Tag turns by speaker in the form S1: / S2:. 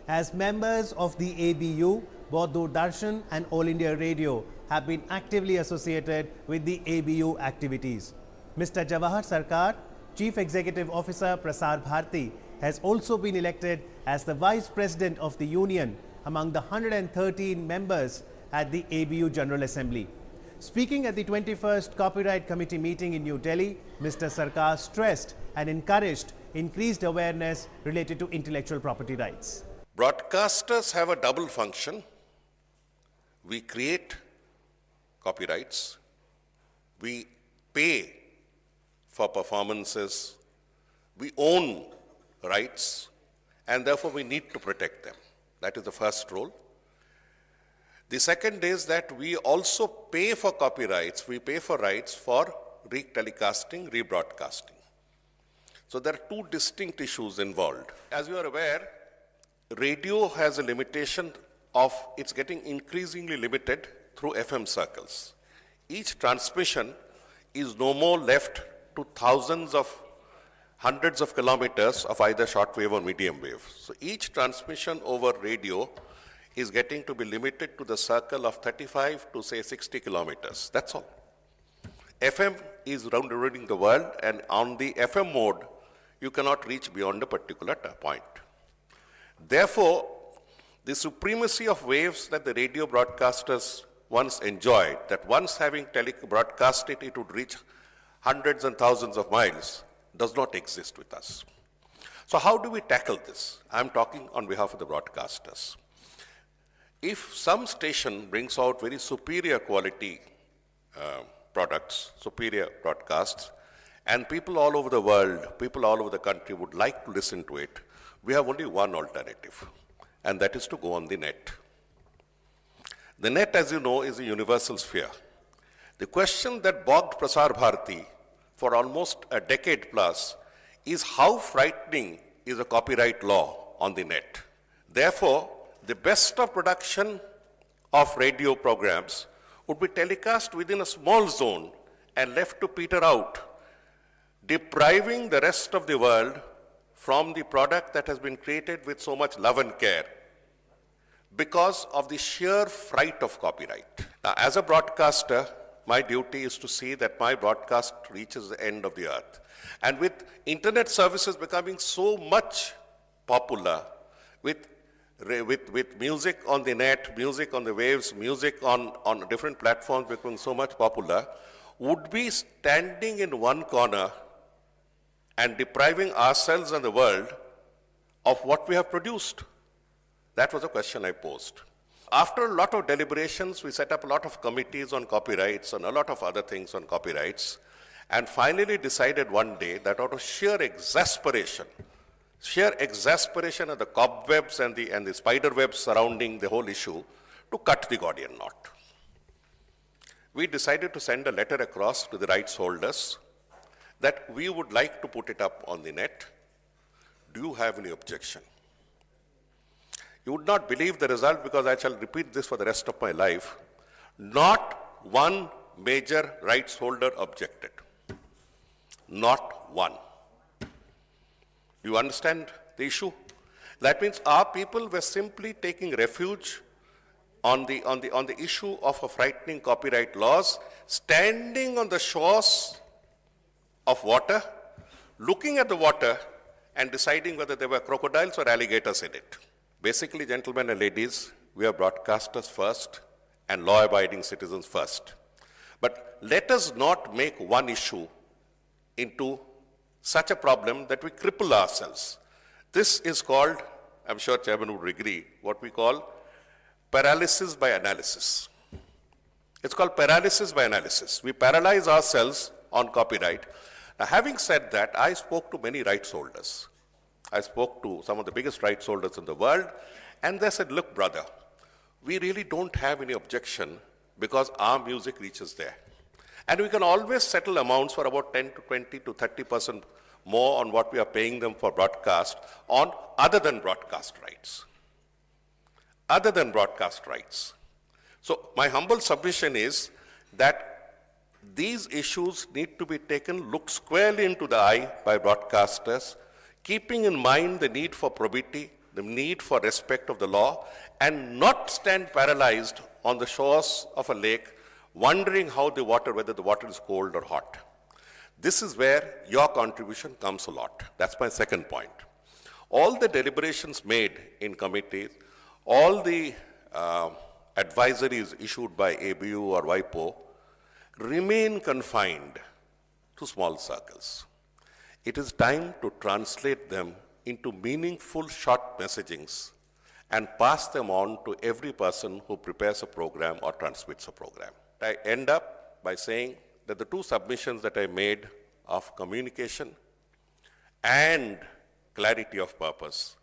S1: As members of the ABU, both Doordarshan and All India Radio have been actively associated with the ABU activities. Mr. Jawhar Sircar, Chief Executive Officer Prasar Bharati, has also been elected as the Vice President of the Union among the 113 members at the ABU General Assembly. Speaking at the 21st Copyright Committee meeting in New Delhi, Mr. Sircar stressed and encouraged increased awareness related to intellectual property rights.
S2: Broadcasters have a double function. We create copyrights, we pay for performances, we own rights, and therefore we need to protect them. That is the first role. The second is that we also pay for copyrights, we pay for rights for re-telecasting, rebroadcasting. So there are two distinct issues involved. As you are aware, radio has a limitation of it's getting increasingly limited through FM circles. Each transmission is no more left to hundreds of kilometers of either shortwave or medium wave. So each transmission over radio is getting to be limited to the circle of 35 to say 60 kilometers. That's all. FM is rounding the world, and on the FM mode, you cannot reach beyond a particular point. Therefore, the supremacy of waves that the radio broadcasters once enjoyed, that once having broadcast it, it would reach hundreds and thousands of miles, does not exist with us. So how do we tackle this? I'm talking on behalf of the broadcasters. If some station brings out very superior quality products, superior broadcasts, and people all over the world, people all over the country would like to listen to it, we have only one alternative, and that is to go on the net. The net, as you know, is a universal sphere. The question that bogged Prasar Bharati for almost a decade plus is how frightening is a copyright law on the net. Therefore, the best of production of radio programs would be telecast within a small zone and left to peter out, depriving the rest of the world from the product that has been created with so much love and care because of the sheer fright of copyright. Now, as a broadcaster, my duty is to see that my broadcast reaches the end of the earth. And with internet services becoming so much popular, with music on the net, music on the waves, music on different platforms becoming so much popular, would be standing in one corner and depriving ourselves and the world of what we have produced? That was a question I posed. After a lot of deliberations, we set up a lot of committees on copyrights and a lot of other things on copyrights, and finally decided one day that out of sheer exasperation of the cobwebs and the spider webs surrounding the whole issue, to cut the Gordian knot. We decided to send a letter across to the rights holders that we would like to put it up on the net. Do you have any objection? You would not believe the result, because I shall repeat this for the rest of my life. Not one major rights holder objected. Not one. Do you understand the issue? That means our people were simply taking refuge on the issue of a frightening copyright laws, standing on the shores of water, looking at the water and deciding whether there were crocodiles or alligators in it. Basically, gentlemen and ladies, we are broadcasters first and law-abiding citizens first. But let us not make one issue into such a problem that we cripple ourselves. This is called, I'm sure Chairman would agree, what we call paralysis by analysis. It's called paralysis by analysis. We paralyze ourselves on copyright. Now, having said that, I spoke to many rights holders. I spoke to some of the biggest rights holders in the world, and they said, look, brother, we really don't have any objection because our music reaches there. And we can always settle amounts for about 10 to 20 to 30% more on what we are paying them for broadcast on other than broadcast rights. Other than broadcast rights. So my humble submission is that these issues need to be taken, looked squarely into the eye by broadcasters, keeping in mind the need for probity, the need for respect of the law, and not stand paralyzed on the shores of a lake, wondering whether the water is cold or hot. This is where your contribution comes a lot. That's my second point. All the deliberations made in committees, all the advisories issued by ABU or WIPO remain confined to small circles. It is time to translate them into meaningful short messagings and pass them on to every person who prepares a program or transmits a program. I end up by saying that the two submissions that I made of communication and clarity of purpose